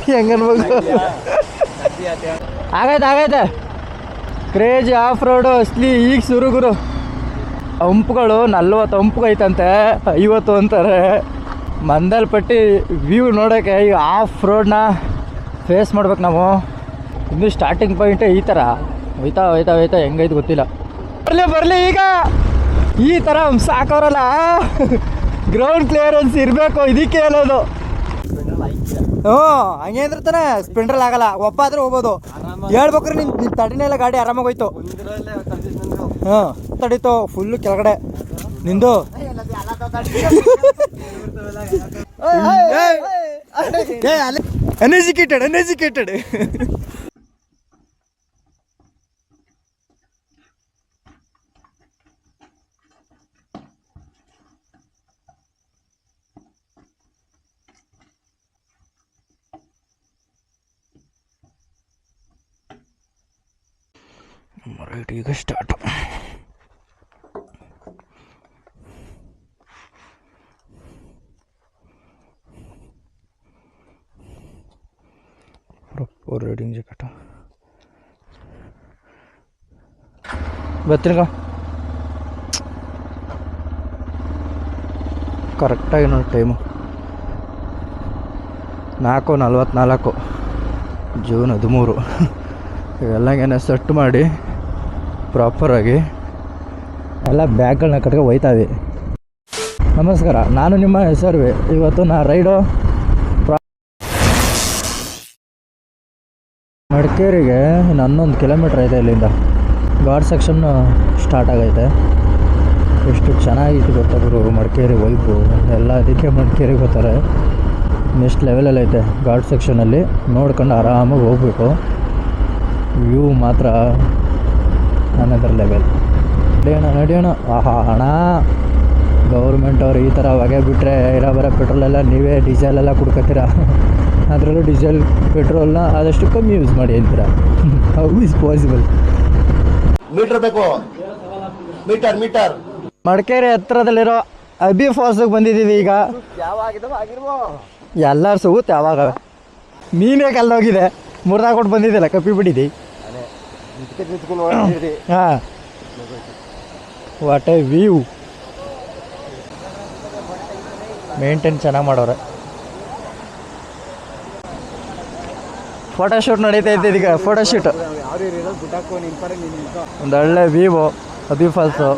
ಹೆಂಗನ್ಬೇಕು ಆಗೈತೆ crazy of road ಅಸ್ಲಿ ಈಗ ಶುರು ಗುರು. ಹಂಪ್ಗಳು 40 ಹಂಪ್ಗೆ ಐತಂತೆ, 50 ಅಂತಾರೆ. ಮಂದಲ್ಪಟ್ಟಿ ವ್ಯೂ ನೋಡೋಕ್ಕೆ ಈಗ ಆಫ್ ರೋಡ್ನ ಫೇಸ್ ಮಾಡ್ಬೇಕು ನಾವು. ಇನ್ನು ಸ್ಟಾರ್ಟಿಂಗ್ ಪಾಯಿಂಟೇ ಈ ಥರ ಹೋಯ್ತಾ ಹೆಂಗೈತೆ ಗೊತ್ತಿಲ್ಲ. ಬರಲಿ ಈಗ ಈ ಥರ ಸಾಕೋರಲ್ಲ, ಗ್ರೌಂಡ್ ಕ್ಲಿಯರೆನ್ಸ್ ಇರಬೇಕು, ಇದಕ್ಕೆ ಹೇಳೋದು. ಹಂಗೆ ಅಂದ್ರೆ ತಾನೆ ಸ್ಪೆಂಡ್ರಲ್ಲಿ ಆಗಲ್ಲ, ಒಬ್ಬ ಆದ್ರೆ ಹೋಗ್ಬೋದು. ಹೇಳ್ಬೇಕ್ರೆ ನಿನ್ನ ತಡಿನೆಲ್ಲ ಗಾಡಿ ಆರಾಮಾಗಿ ಹೋಯ್ತು. ತಡೀತು ಫುಲ್ಲು ಕೆಳಗಡೆ ನಿಂದು. ಅನ್ಎಜುಕೇಟೆಡ್ ರೈಟ್ ಈಗ ಸ್ಟಾರ್ಟು. ಪ್ರಾಪರ್ ರೈಡಿಂಗ್ ಜಾಕೆಟ್ ಬರ್ತೀನಿಗ ಕರೆಕ್ಟಾಗಿ ನೋಡಿ ಟೈಮು 4:44 ಜೂನ್ 13. ಇವೆಲ್ಲಗೇನೆ ಸೆಟ್ ಮಾಡಿ ಪ್ರಾಪರಾಗಿ ಎಲ್ಲ ಬ್ಯಾಗ್ಗಳನ್ನ ಕಟ್ಕೊಂಡು ಹೋಯ್ತಾವೆ. ನಮಸ್ಕಾರ, ನಾನು ನಿಮ್ಮ ಹೆಸರು. ಇವತ್ತು ನಾ ರೈಡು ಮಡಿಕೇರಿಗೆ 11 ಕಿಲೋಮೀಟ್ರ್ ಐತೆ. ಇಲ್ಲಿಂದ ಘಾಟ್ ಸೆಕ್ಷನ್ನು ಸ್ಟಾರ್ಟ್ ಆಗೈತೆ. ಎಷ್ಟು ಚೆನ್ನಾಗಿತ್ತು ಗೊತ್ತಾಗ್ರು ಮಡಿಕೇರಿ ವೈಬು ಎಲ್ಲ. ಅದಕ್ಕೆ ಮಡಿಕೇರಿಗೆ ಬರ್ತಾರೆ. ನೆಕ್ಸ್ಟ್ ಲೆವೆಲಲ್ಲಿ ಐತೆ ಘಾಟ್ ಸೆಕ್ಷನಲ್ಲಿ, ನೋಡ್ಕೊಂಡು ಆರಾಮಾಗಿ ಹೋಗ್ಬೇಕು. ವ್ಯೂ ಮಾತ್ರ ಅನದರ್ ಲೆವೆಲ್. ನಡೆಯೋಣ. ಆಹಾ ಅಣ್ಣ, ಗೌರ್ಮೆಂಟ್ ಅವ್ರು ಈ ಥರ ಹೊಗೆ ಬಿಟ್ಟರೆ ಬರೋ ಪೆಟ್ರೋಲೆಲ್ಲ ನೀವೇ ಡೀಸೆಲೆಲ್ಲ ಕುಡ್ಕೊತೀರಾ. ಅದರಲ್ಲೂ ಡೀಸೆಲ್ ಪೆಟ್ರೋಲ್ನ ಆದಷ್ಟು ಕಮ್ಮಿ ಯೂಸ್ ಮಾಡಿ ಅಂತೀರಾ. How is possible? ಮೀಟರ್ ಬೇಕು, ಮೀಟರ್. ಮಡಿಕೇರಿ ಹತ್ರದಲ್ಲಿರೋ ಅಬ್ಬಿ ಫಾಲ್ಸ್ಗೆ ಬಂದಿದ್ದೀವಿ. ಈಗ ಎಲ್ಲರೂ ಸಿಗುತ್ತೆ. ಯಾವಾಗ ನೀನೇ ಕಲ್ಲೋಗಿದೆ, ಮುರಿದಾಕೊಟ್ಟು ಬಂದಿದ್ದಿಲ್ಲ, ಕಪ್ಪಿ ಬಿಟ್ಟಿದ್ದಿ. ಹಾಂ, ವಾಟ್ ಎ ವ್ಯೂ. ಮೇಂಟೈನ್ ಚೆನ್ನಾಗಿ ಮಾಡೋರೆ. ಫೋಟೋಶೂಟ್ ನಡೀತಾ ಈಗ. ಫೋಟೋಶೂಟ್ ಒಂದೊಳ್ಳೆ ವ್ಯೂ ಅಬ್ಬಿ ಫಾಲ್ಸು.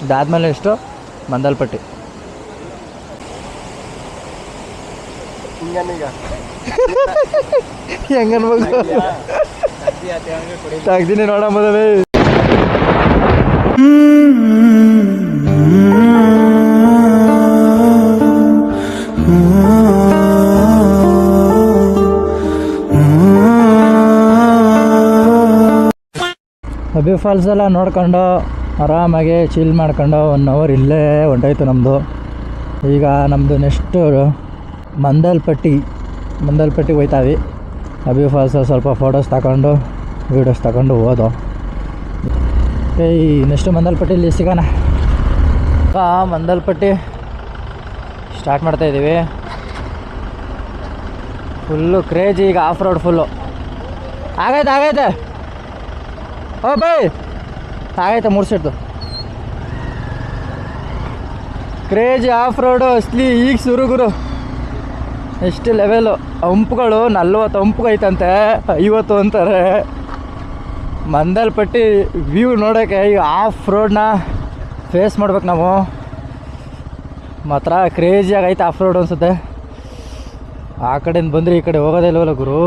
ಇದಾದ್ಮೇಲೆ ಎಷ್ಟು ಮಂದಲ್ಪಟ್ಟಿ. ಹೆಂಗನ್ಬೇಕು ತೆಗ್ದೀನಿ ನೋಡ ಮದುವೆ. ಅಬ್ಬಿ ಫಾಲ್ಸ್ ಎಲ್ಲ ನೋಡ್ಕೊಂಡು ಆರಾಮಾಗಿ ಚಿಲ್ ಮಾಡ್ಕೊಂಡು 1 ಅವರ್ ಇಲ್ಲೇ ಹೊಂಟೋಯ್ತು ನಮ್ಮದು. ಈಗ ನಮ್ಮದು ನೆಕ್ಸ್ಟು ಮಂದಲ್ಪಟ್ಟಿ ಹೋಯ್ತಾವಿ. ಅಬ್ಬಿ ಫಾಲ್ಸ್ ಸ್ವಲ್ಪ ಫೋಟೋಸ್ ತಗೊಂಡು ವೀಡಿಯೋಸ್ ತಗೊಂಡು ಹೋದೋ. ನೆಕ್ಸ್ಟ್ ಮಂದಲ್ಪಟ್ಟಿಲಿ ಸಿಗೋಣ. ಮಂದಲ್ಪಟ್ಟಿ ಸ್ಟಾರ್ಟ್ ಮಾಡ್ತಾಯಿದ್ದೀವಿ. ಫುಲ್ಲು ಕ್ರೇಜಿ ಈಗ ಆಫ್ ರೋಡ್ ಫುಲ್ಲು ಆಗೈತೆ. ಓ ಬೈ ಆಗೈತೆ 3 ಸೀಟ್ದು ಕ್ರೇಜಿ ಆಫ್ ರೋಡು ಅಸ್ಲಿ ಈಗ ಶುರು ಗುರು. ಎಷ್ಟು ಲೆವೆಲು. ಹಂಪ್ಗಳು 40 ಹಂಪ್ಗೆ ಐತಂತೆ, 50 ಅಂತಾರೆ. ಮಂದಲ್ಪಟ್ಟಿ ವ್ಯೂ ನೋಡೋಕ್ಕೆ ಈಗ ಆಫ್ ರೋಡ್ನ ಫೇಸ್ ಮಾಡ್ಬೇಕು ನಾವು. ಮಾತ್ರ ಕ್ರೇಜಿಯಾಗಿ ಐತೆ ಆಫ್ ರೋಡ್ ಅನಿಸುತ್ತೆ. ಆ ಕಡೆಯಿಂದ ಬಂದರೆ ಈ ಕಡೆ ಹೋಗೋದೇ ಇಲ್ವಲ್ಲ ಗುರು.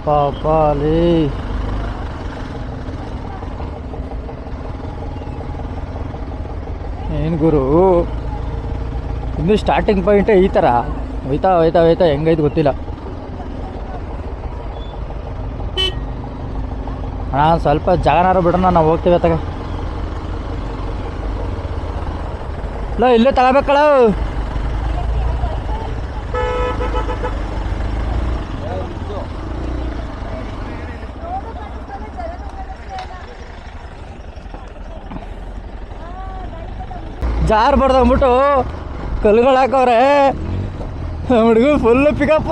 ಪಾಪಾಲಿ ಏನು ಗುರು, ಇನ್ನು ಸ್ಟಾರ್ಟಿಂಗ್ ಪಾಯಿಂಟೇ ಈ ಥರ ಹೋಯ್ತಾ ಹೆಂಗೈತೆ ಗೊತ್ತಿಲ್ಲ. ಅಣ್ಣ ಸ್ವಲ್ಪ ಜಾಗನಾರು ಬಿಡೋಣ, ನಾವು ಹೋಗ್ತೀವಿ ಅತ್ತಾಗ. ಇಲ್ಲೇ ತಗೋಬೇಕಳ. ಜಾರ್ ಬರ್ದಂಬಿಟ್ಟು ಕಲ್ಲುಗಳು ಹಾಕವ್ರೆ. ಹುಡುಗ ಫುಲ್ಲು ಪಿಕಪ್.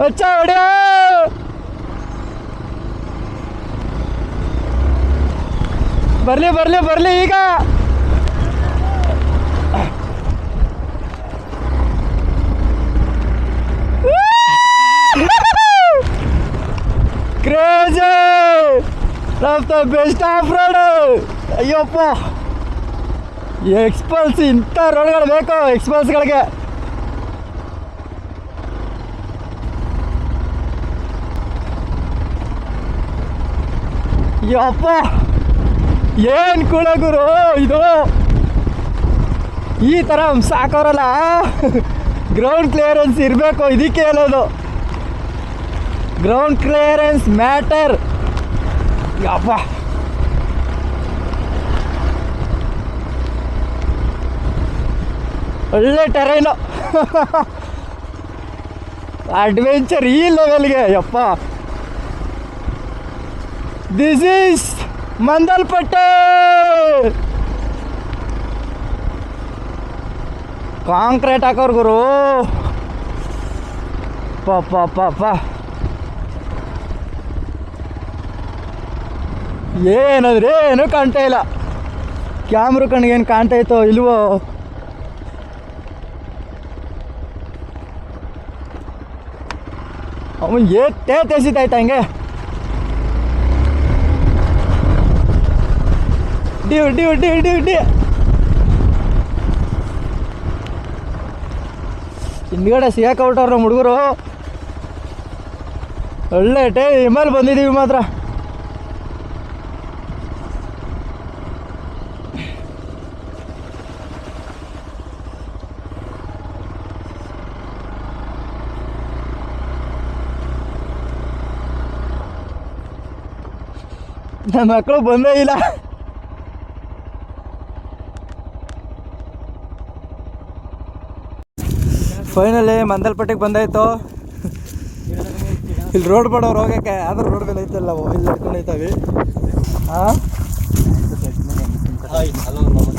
ಅಚ್ಚ ಹೊಡಿಯೋ. ಬರ್ಲಿ ಬರ್ಲಿ ಬರ್ಲಿ ಈಗ. Crazy the best off road. Ayyappa, ಎಕ್ಸ್ಪಲ್ಸ್ ಇಂಥ ರೋಡ್ಗಳು ಬೇಕು ಎಕ್ಸ್ಪಲ್ಸ್ಗಳಿಗೆ. ಯಪ್ಪ ಏನು ಕುಳ ಗುರು ಇದು. ಈ ಥರ ಸಾಕೋರಲ್ಲ, ಗ್ರೌಂಡ್ ಕ್ಲಿಯರೆನ್ಸ್ ಇರಬೇಕು. ಇದಕ್ಕೆ ಹೇಳೋದು ಗ್ರೌಂಡ್ ಕ್ಲಿಯರೆನ್ಸ್ ಮ್ಯಾಟರ್. ಯಪ್ಪ ಒಳ್ಳೆ ಟೆರೈನು. ಅಡ್ವೆಂಚರ್ ಈ ಲೆವೆಲ್ಗೆ. ಯಪ್ಪ, ದಿಸ್ ಈಸ್ ಮಂದಲ್ಪಟ್ಟೆ. ಕಾಂಕ್ರೀಟ್ ಹಾಕೋರು ಗುರು. ಪಾಪ ಏನಂದ್ರೆ ಏನೂ ಕಾಣ್ತಾ ಇಲ್ಲ. ಕ್ಯಾಮ್ರಾ ಕಣ್ಣಿಗೆ ಏನು ಕಾಣ್ತಾಯಿತ್ತೋ ಇಲ್ವೋ. ಅವನು ಎಸಿತಾಯ್ತ ಹಂಗೆ. ಡ್ಯೂ ಡ್ಯೂ ಡ್ಯೂ ಡ್ಯೂ ಡ್ಯೂ. ಹಿಂದ್ಗಡೆ ಸಿಗಾಕಬಿಟ್ಟವ್ರು ನಮ್ಮ ಹುಡುಗರು. ಒಳ್ಳೆ ಟೈಮಲ್ಲಿ ಬಂದಿದ್ದೀವಿ ಮಾತ್ರ. ನನ್ನ ಮಕ್ಕಳು ಬಂದೇ ಇಲ್ಲ. ಫೈನಲಿ ಮಂದಲ್ಪಟ್ಟಿಗೆ ಬಂದಾಯ್ತು. ಇಲ್ಲಿ ರೋಡ್ ಬಡೋರು ಹೋಗೋಕ್ಕೆ ಆದ್ರೆ ರೋಡ್ ಮೇಲೆ ಐತಲ್ಲ, ಇಲ್ಲಿ ನಡ್ಕೊಂಡು ಹೋಯ್ತಾವೆ. ಹಾಂ,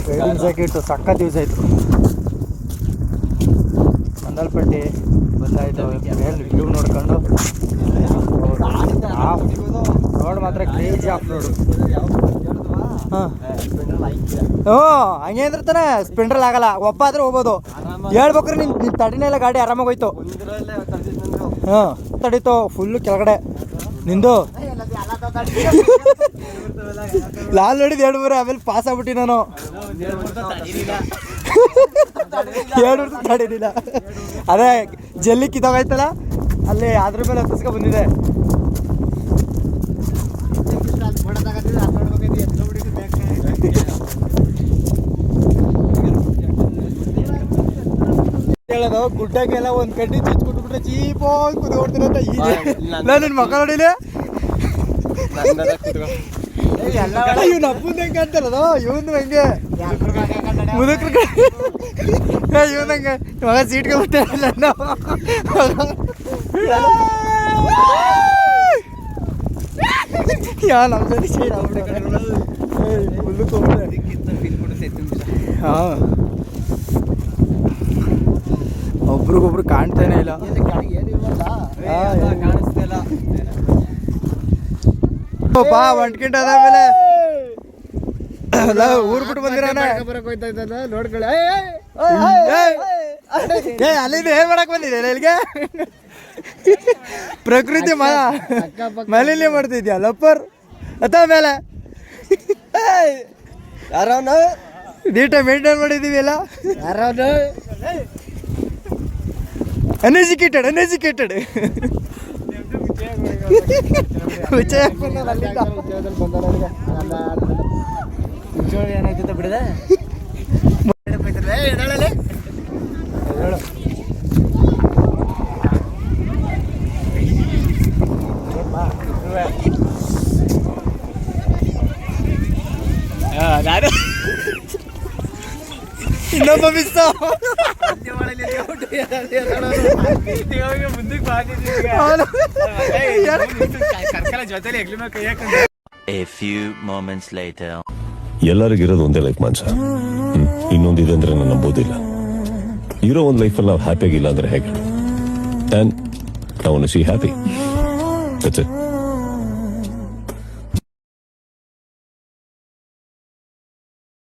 ರೈಡಿಂಗ್ ಜಾಕೆಟು ಸಖತ್ ಯೂಸ್ ಆಯಿತು. ಮಂದಲ್ಪಟ್ಟಿ ಬಂದಾಯಿತು. ಏನು ವ್ಯೂ ನೋಡ್ಕೊಂಡು ರೋಡ್ ಮಾತ್ರ ಕ್ರೇಜಿ ಆಫ್ ರೋಡು. ಹಾಂ, ಹ್ಞೂ ಹಂಗೆ ಅಂದ್ರೆ ತಾನೆ ಸ್ಪೆಂಡ್ರಲ್ಲಿ ಆಗಲ್ಲ. ಒಬ್ಬ ಆದ್ರೆ ಹೋಗ್ಬೋದು. ಹೇಳ್ಬೇಕ್ರೆ ನಿನ್ನ ತಡಿನೇ ಇಲ್ಲ, ಗಾಡಿ ಆರಾಮಾಗಿ ಹೋಯ್ತು. ಹಾಂ, ತಡೀತು ಫುಲ್ಲು ಕೆಳಗಡೆ ನಿಂದು. ಲಾಲ್ ನೋಡಿದ್ದು 2 ಆಮೇಲೆ ಪಾಸ್ ಆಗ್ಬಿಟ್ಟು ನಾನು 2 ತಡೀನಿಲ್ಲ. ಅದೇ ಜಲ್ಲಿ ಕಿತ್ತೋಗೈತಲ್ಲ ಅಲ್ಲಿ, ಅದ್ರ ಮೇಲೆ ಹತ್ತಿಸ್ಕ ಬಂದಿದೆ. ಹೇಳೋದು ಗುಡ್ಡಕ್ಕೆಲ್ಲ ಒಂದು ಕಡ್ಡಿ ಚುಚ್ಬಿಟ್ಬಿಟ್ರೆ ಚೀಪೋ ಕುತ್ಕೊಡ್ತೀರಂತ. ಈಗ ನಾನು ನಿನ್ನ ಮಕ್ಕ ನೋಡಿಲ್ಲ, ಇವ್ನು ಅಪ್ಪಂದು ಹೆಂಗೆ ಕಾಣ್ತಾರದು, ಇವನು ಹಂಗೆ ಮುದುಕ್ರ ಇವನಂಗೆ ಮಗ ಸೀಟ್ಗೆ ಬಿಟ್ಟಿರಲ್ಲ. ಯಾ ನಮ್ಮ ಜೊತೆ ಸೈಡ್ ಹಾಂ, ಒಬ್ರಿಗೊಬ್ರು ಕಾಣ್ತಾನೆ ಇಲ್ಲ. ಬಾ ಒಂಟ್ಕಿಂಟ ಅದಾದ್ಮೇಲೆ ಊರ್ ಬಿಟ್ಟು ಬಂದಿರಾನೆ ನೋಡ್ಕೊಳ್ಳಿ. ಅಲ್ಲಿಂದ ಏನ್ ಮಾಡಕ್ ಬಂದಿದೆ ಇಲ್ಲಿಗೆ? ಪ್ರಕೃತಿ ಮನೇಲಿ ಮಾಡ್ತಿದ್ಯಾ ಲಪ್ಪರ್ ಅಥವಾ ಮೇಲೆ ಯಾರವನು ನೀಟ ಮೇಂಟೈನ್ ಮಾಡಿದೀವಿ ಎಲ್ಲ. ಯಾರವನು ಅನ್ಎಜುಕೇಟೆಡ್ ಏನಾಗ್ತಿದ್ದ ಬಿಡದೆ ಇನ್ನೊಬ್ಬ miss A few moments later. ಎಲ್ಲರಿಗಿರೋದು ಒಂದೇ ಲೈಫ್ ಮಾನ್ಸ. ಇನ್ನೊಂದಿದೆ ಅಂದ್ರೆ ನಾನು ನಂಬೋದಿಲ್ಲ. ಇರೋ ಒಂದು ಲೈಫಲ್ಲಿ ನಾವು ಹ್ಯಾಪಿಯಾಗಿಲ್ಲ ಅಂದ್ರೆ ಹೇಗೆ? And I want to see happy. That's it.